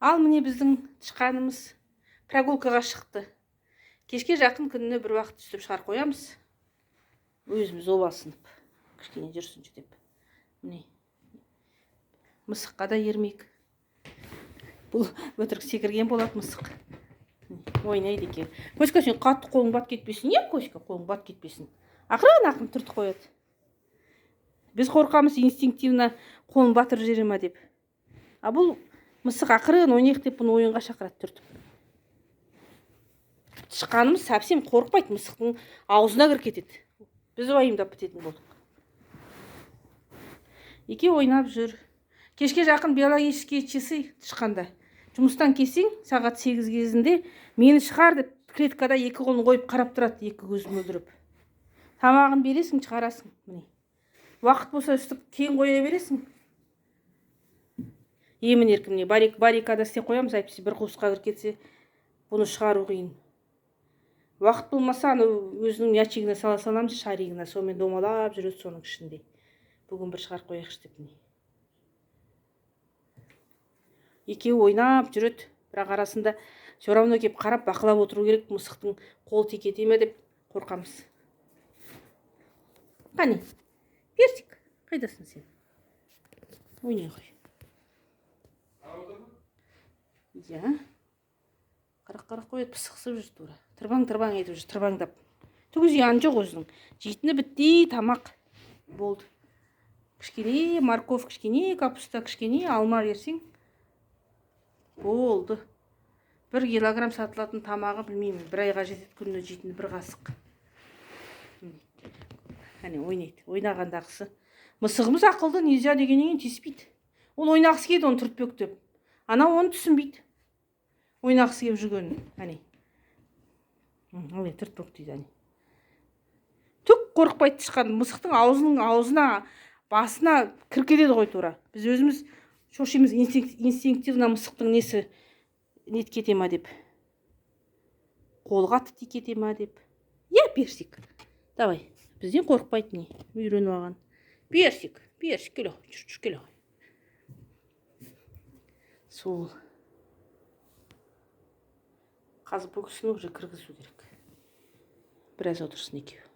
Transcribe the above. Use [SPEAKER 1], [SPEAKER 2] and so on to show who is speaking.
[SPEAKER 1] Ал міне біздің тышқанымыз прогулкаға шықты. Кешке жақын күніне бір уақыт түсіп шығарып қоямыз. Өзіміз обалсынып, кішкене жүрсінші деп. Міне, мысыққа да ермек. Бұл өтірік секірген болады мысық. Ойнайды екен. Коська, сен қатты қолың бат кетпесін. Не, Коська, қолың бат кетпесін. Ақырын түртіп қояды. Біз қорқамыз инстинктивно қолын батырып жібере ма деп. А бұл мысық ақырын ойнайық деп бұны ойынға шақырады түртіп. Тышқанымыз совсем қорықпайды, мысықтың аузына кіріп кетеді. Біз уайымдап бітетін болдық. Екеуі ойнап жүр. Кешке жақын биологические часы тышқанда. Жұмыстан келсең, сағат 8 кезінде мені шығар деп клеткада екі қолын қойып қарап тұрады, екі көзін мөлдіріп. Тамағын бересің, шығарасың. Міне. Уақыт болса үстіп кен қоя бересің. Емін еркін, баррикада істеп қоямыз, әйтпесе бір қуысқа кіріп кетсе, бұны шығару қиын. Уақыт болмаса, өзінің ячигіне сала саламыз, шаригіне, сонымен домалап жүреді соның ішінде. Бүгін бір шығарып қояқшы деп. Екеуі ойнап жүреді, бірақ арасында все равно кеп қарап бақылап отыру керек, мысықтың қол текете ме деп қорқамыз. Қане, Персик, қайдасың сен? Ойнай ғой. Иә. Қарақ қояды, пысықсып жүр тура. Тырбаң етіп жүр, тырбаңдап. Түгі зияны жоқ өзінің. Жейтіні бітті, тамақ болды. Кішкене морковь, кішкене капуста, кішкене алма берсең болды. 1 килограмм сатылатын тамағы білмеймін. 1 айға жетеді, күніне жейтіні 1 қасық. Әне ойнайды. Ойнағандағысы. Мысығымыз ақылды, нельзя дегеннен тиіспейді. Ол ойнағысы келді, оны түртпек деп. Ана оны түсінбейді. Ойнағысы келіп жүргенін. Әне. Әне түртпек дейді әне. Түк қорықпайды тышқан. Мысықтың аузына, басына кіркедеді ғой тура. Біз өзіміз шошимыз инстинктивно мысықтың несі нет кете ма деп. Қолға тіте кете ма деп. Е, Персик, давай. Бізден қорықпайды не, үйреніп алған. Персик, келе, жүр, келе. Сол. Қазір бұл кісіні уже кіргізу керек. Біраз отырсын екеуі.